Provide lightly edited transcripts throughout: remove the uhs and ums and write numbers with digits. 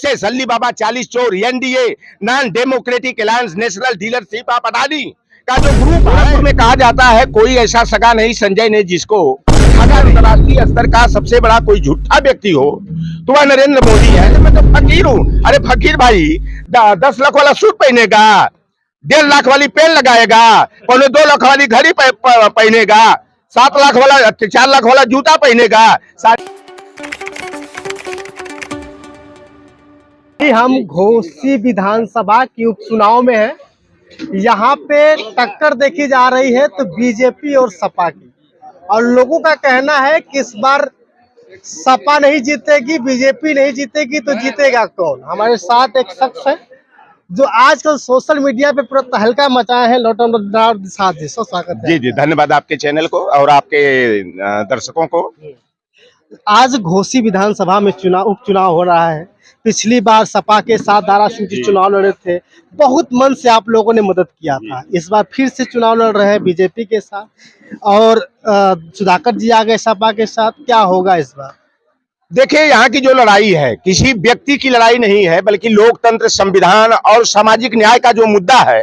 RSS, अल्ली बाबा 40 चोर, NDA, non democratic alliance, national dealership of Adani का जो ग्रुप गोरखपुर में कहा जाता है कोई ऐसा सगा नहीं संजय ने जिसको अंतरराष्ट्रीय स्तर का सबसे बड़ा कोई झूठा व्यक्ति हो तो वह नरेंद्र मोदी है। मैं तो फकीर हूँ। अरे फकीर भाई 10 लाख वाला सूट पहनेगा, 1.5 लाख वाली पेन लगाएगा, 2.25 लाख वाली घड़ी पहनेगा, 7 लाख वाला 4 लाख वाला जूता पहनेगा। हम घोसी विधानसभा की उपचुनाव में हैं। यहाँ पे टक्कर देखी जा रही है तो बीजेपी और सपा की, और लोगों का कहना है कि इस बार सपा नहीं जीतेगी, बीजेपी नहीं जीतेगी तो जीतेगा कौन। हमारे साथ एक शख्स है जो आजकल सोशल मीडिया पे पूरा तहलका मचाए हैं। लौटन साथ जी, स्वागत है। जी धन्यवाद आपके चैनल को और आपके दर्शकों को। आज घोसी विधानसभा में उपचुनाव हो रहा है। पिछली बार सपा के साथ दारा सिंह जी चुनाव लड़े थे, बहुत मन से आप लोगों ने मदद किया था। इस बार फिर से चुनाव लड़ रहे हैं बीजेपी के साथ और सुधाकर जी आ गए सपा के साथ। क्या होगा इस बार? देखिए, यहाँ की जो लड़ाई है किसी व्यक्ति की लड़ाई नहीं है, बल्कि लोकतंत्र, संविधान और सामाजिक न्याय का जो मुद्दा है।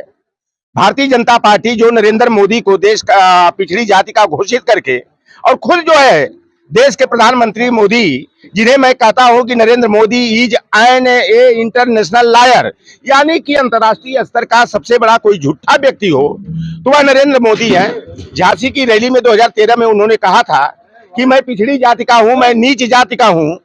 भारतीय जनता पार्टी जो नरेंद्र मोदी को देश का पिछड़ी जाति का घोषित करके और खुद जो है देश के प्रधानमंत्री मोदी, जिन्हें मैं कहता हूं कि Narendra Modi is an a international liar, यानी कि अंतर्राष्ट्रीय स्तर का सबसे बड़ा कोई झूठा व्यक्ति हो तो वह नरेंद्र मोदी है। झांसी की रैली में 2013 में उन्होंने कहा था कि मैं पिछड़ी जाति का हूं, मैं नीच जाति का हूं,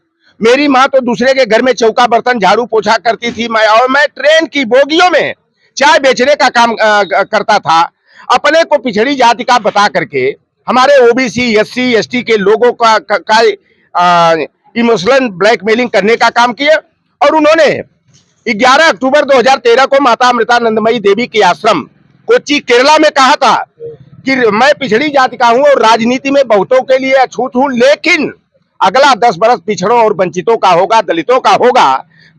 मेरी माँ तो दूसरे के घर में चौका बर्तन झाड़ू पोछा करती थी, मैं ट्रेन की बोगियों में चाय बेचने का काम करता था। अपने को पिछड़ी जाति का बता करके हमारे ओबीसी, एससी, एसटी के लोगों का इमोशनल ब्लैकमेलिंग करने का काम किया। और उन्होंने 11 अक्टूबर 2013 को माता अमृतानंदमयी देवी के आश्रम कोच्चि केरला में कहा था कि मैं पिछड़ी जाति का हूं और राजनीति में बहुतों के लिए अछूत हूं, लेकिन अगला 10 बरस पिछड़ों और वंचितों का होगा, दलितों का होगा।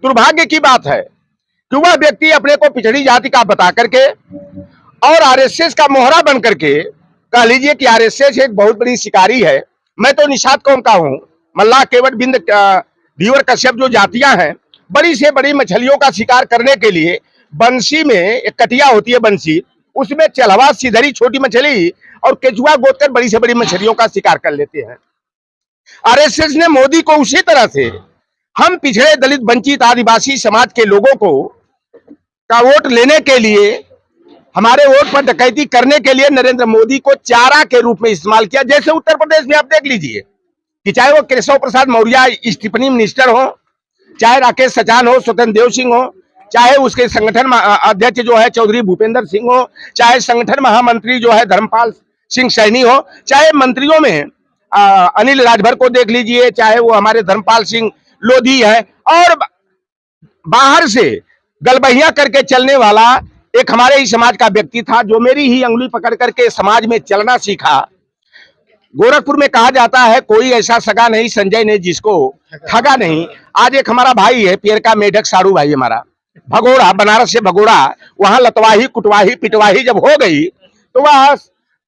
दुर्भाग्य की बात है कि वह व्यक्ति अपने को पिछड़ी जाति का बता करके और आरएसएस का मोहरा बन करके, कह लीजिए कि आरएसएस एक बहुत बड़ी शिकारी है। मैं तो निषाद कौम का हूं, मल्लाह, केवट, बिंद, धीवर, कश्यप जो जातियां हैं, बड़ी से बड़ी मछलियों का शिकार करने के लिए बंसी में एक कटिया होती है, बंसी, उसमें चलवा, सिधरी, छोटी मछली और केचुआ गोद कर बड़ी से बड़ी मछलियों का शिकार कर लेते हैं। आरएसएस ने मोदी को उसी तरह से हम पिछड़े, दलित, वंचित, आदिवासी समाज के लोगों को का वोट लेने के लिए, हमारे वोट पर डकैती करने के लिए नरेंद्र मोदी को चारा के रूप में इस्तेमाल किया। जैसे उत्तर प्रदेश में आप देख लीजिए कि चाहे वो केशव प्रसाद मौर्य स्टीफनी मिनिस्टर हो, चाहे राकेश सचान हो, स्वतंत्र देव सिंह हो, चाहे उसके संगठन अध्यक्ष जो है चौधरी भूपेंद्र सिंह हो, चाहे संगठन महामंत्री जो है धर्मपाल सिंह सैनी हो, चाहे मंत्रियों में अनिल राजभर को देख लीजिए, चाहे वो हमारे धर्मपाल सिंह लोधी है, और बाहर से गलबहिया करके चलने वाला एक हमारे ही समाज का व्यक्ति था जो मेरी ही अंगुली पकड़ करके समाज में चलना सीखा। गोरखपुर में कहा जाता है कोई ऐसा सगा नहीं संजय ने जिसको ठगा नहीं। आज एक हमारा भाई है पियर का मेढक, साड़ू भाई हमारा, भगोड़ा, बनारस से भगोड़ा, वहां लतवाही, कुटवाही, पिटवाही जब हो गई तो वह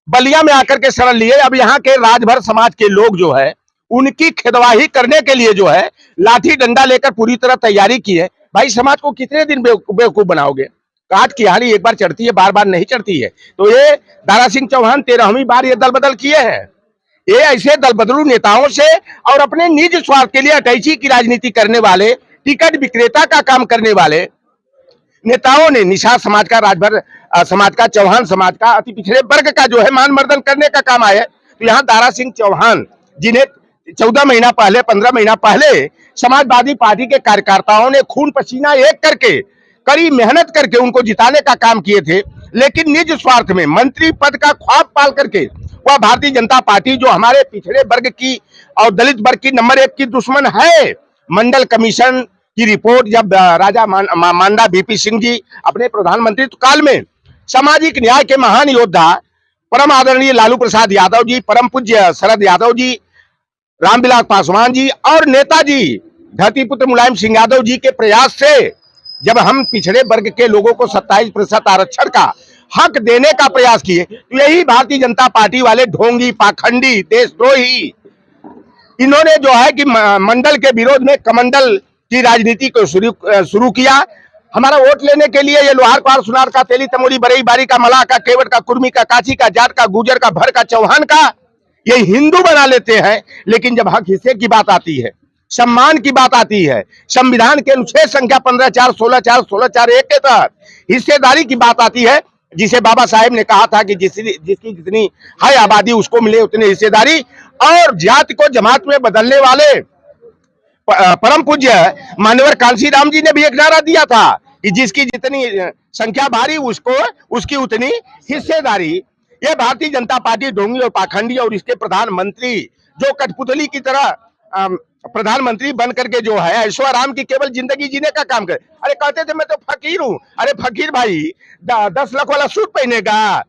बलिया में आकर के शरण लिए। अब यहाँ के राजभर समाज के लोग जो है उनकी खेदवाही करने के लिए जो है लाठी डंडा लेकर पूरी तरह तैयारी की है। भाई समाज को कितने दिन बेवकूफ बनाओगे? काट की हाड़ी एक बार चढ़ती है, बार बार नहीं चढ़ती है। तो ये दारा सिंह चौहान 13वीं बार ये दल बदल किए हैं। ये ऐसे दल बदलू नेताओं से और अपने निज स्वार्थ के लिए अटैची की राजनीति करने वाले, टिकट विक्रेता का काम करने वाले नेताओं ने निषाद समाज का, राजभर समाज का, चौहान समाज का, अति पिछड़े वर्ग का जो है मान मर्दन करने का काम आया। तो यहाँ दारा सिंह चौहान, जिन्हें 14 महीना पहले, 15 महीना पहले समाजवादी पार्टी के कार्यकर्ताओं ने खून पसीना एक करके, कड़ी मेहनत करके उनको जिताने का काम किए थे, लेकिन निज स्वार्थ में मंत्री पद का ख्वाब पाल करके वह भारतीय जनता पार्टी जो हमारे पिछड़े वर्ग की और दलित वर्ग की नंबर 1 की दुश्मन है। मंडल कमीशन की रिपोर्ट जब राजा मांडा बीपी सिंह जी अपने प्रधानमंत्री काल में सामाजिक न्याय के महान योद्धा परम आदरणीय लालू प्रसाद यादव जी, परम पूज्य शरद यादव जी, रामविलास पासवान जी और नेताजी धरतीपुत्र मुलायम सिंह यादव जी के प्रयास से जब हम पिछड़े वर्ग के लोगों को 27% आरक्षण का हक देने का प्रयास किए, तो यही भारतीय जनता पार्टी वाले ढोंगी, पाखंडी, देशद्रोही, इन्होंने जो है कि मंडल के विरोध में कमंडल की राजनीति को शुरू किया। हमारा वोट लेने के लिए ये लोहार पार सुनार का, तेली तमोली, बरई बारी का, मलाह का, केवट का, कुर्मी का, काची का, जाट का, गुजर का, भर का, चौहान का ये हिंदू बना लेते हैं। लेकिन जब हक हिस्से की बात आती है, सम्मान की बात आती है, संविधान के अनुच्छेद संख्या 15(4), 16(4), 16(4)(1) के तहत हिस्सेदारी की बात आती है, जिसे बाबा साहेब ने कहा था कि जिसकी जितनी है आबादी उसको मिले उतनी हिस्सेदारी, और जाति को जमात में बदलने वाले परम पूज्य मान्यवर कांशीराम जी ने भी एक नारा दिया था कि जिसकी जितनी संख्या भारी उसको उसकी उतनी हिस्सेदारी। ये भारतीय जनता पार्टी ढोंगी और पाखंडी और इसके प्रधानमंत्री जो कठपुतली की तरह प्रधानमंत्री बन करके जो है ऐशो आराम की केवल जिंदगी जीने का काम करे। अरे कहते थे मैं तो फकीर हूं। अरे फकीर भाई 10 लाख वाला सूट पहनेगा,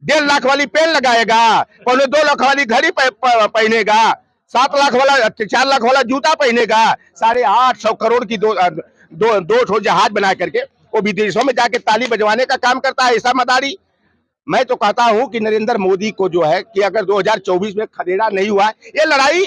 1.5 लाख वाली पेन लगाएगा, 2.25 लाख वाली घड़ी पहनेगा, 7 लाख वाला 4 लाख वाला जूता पहनेगा, 850 करोड़ की दो ठो जहाज बना करके वो विदेशों में जाके ताली बजवाने का काम करता है। ऐसा मदारी। मैं तो कहता हूं कि नरेंद्र मोदी को जो है कि अगर 2024 में खदेड़ा नहीं हुआ, ये लड़ाई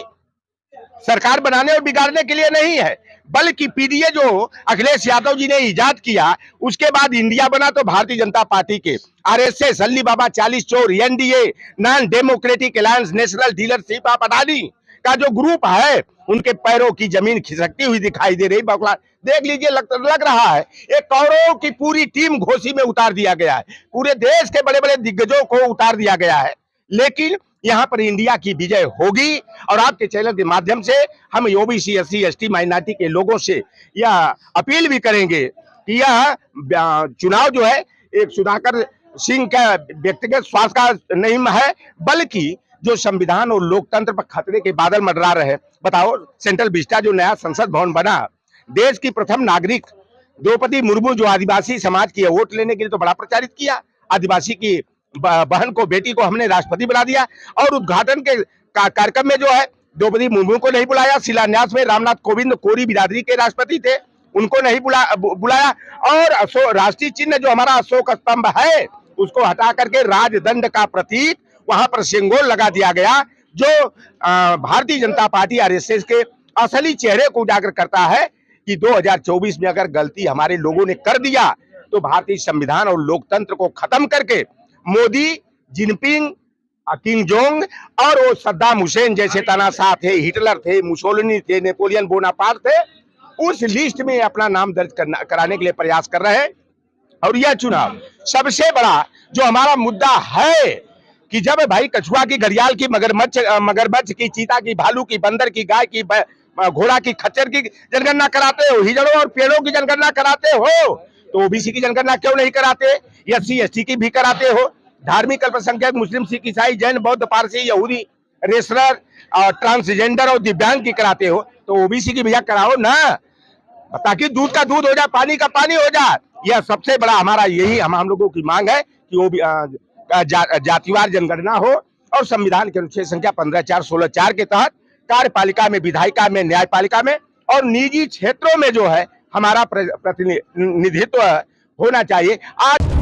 सरकार बनाने और बिगाड़ने के लिए नहीं है, बल्कि पीडीए जो अखिलेश यादव जी ने इजाद किया उसके बाद इंडिया बना तो भारतीय जनता पार्टी के आरएसएस, अली बाबा 40 चोर, NDA, non democratic alliance, national dealership of Adani का जो ग्रुप है उनके पैरों की जमीन खिसकती हुई दिखाई दे रही। बकला देख लीजिए, लग रहा है एक कौरवों की पूरी टीम घोसी में उतार दिया गया है, पूरे देश के बड़े बड़े दिग्गजों को उतार दिया गया है। लेकिन यहां पर इंडिया की विजय होगी और आपके चैनल के माध्यम से हम ओबीसी, एससी, एसटी, माइनॉरिटी के लोगों से यह अपील भी करेंगे कि यह चुनाव जो है एक सुधाकर सिंह का व्यक्तिगत स्वार्थ का नहीं है, बल्कि जो संविधान और लोकतंत्र पर खतरे के बादल मंडरा रहे। बताओ, सेंट्रल विस्टा जो नया संसद भवन बना, देश की प्रथम नागरिक द्रौपदी मुर्मू जो आदिवासी समाज की वोट लेने के लिए तो बड़ा प्रचारित किया, आदिवासी की बहन को, बेटी को हमने राष्ट्रपति बना दिया, और उद्घाटन के कार्यक्रम में जो है द्रौपदी मुर्मू को नहीं बुलाया, शिलान्यास में रामनाथ कोविंद कोरी बिरादरी के राष्ट्रपति थे उनको नहीं बुलाया, और राष्ट्रीय चिन्ह जो हमारा अशोक स्तंभ है उसको हटा करके राजदंड का प्रतीक वहां पर सिंगोल लगा दिया गया, जो भारतीय जनता पार्टी आरएसएस के असली चेहरे को उजागर करता है कि 2024 में अगर गलती हमारे लोगों ने कर दिया तो भारतीय संविधान और लोकतंत्र को खत्म करके मोदी, जिनपिंग, किम जोंग और वो सद्दाम हुसैन जैसे तानाशाह थे, हिटलर थे, मुसोलिनी थे, नेपोलियन बोनापार्ट थे, उस लिस्ट में अपना नाम दर्ज कराने के लिए प्रयास कर रहे हैं। और यह चुनाव सबसे बड़ा जो हमारा मुद्दा है कि जब भाई कछुआ की, घड़ियाल की, मगरमच्छ की, चीता की, भालू की, बंदर की, गाय की, घोड़ा की, खच्चर की जनगणना कराते हो, हिजड़ों और पेड़ों की जनगणना कराते हो, तो ओबीसी की जनगणना क्यों नहीं कराते? एससी एसटी की भी कराते हो, धार्मिक अल्पसंख्यक मुस्लिम, सिख, ईसाई, जैन, बौद्ध, पारसी, यहूदी, रेसलर, ट्रांसजेंडर और दिव्यांग की कराते हो, तो ओबीसी की भैया कराओ ना, ताकि दूध का दूध हो जाए, पानी का पानी हो जाए। यह सबसे बड़ा हमारा यही हम लोगों की मांग है कि वो जातिवार जनगणना हो और संविधान के अनुच्छेद संख्या 15(4), 16(4) के तहत कार्यपालिका में, विधायिका में, न्यायपालिका में और निजी क्षेत्रों में जो है हमारा प्रतिनिधित्व होना चाहिए। आज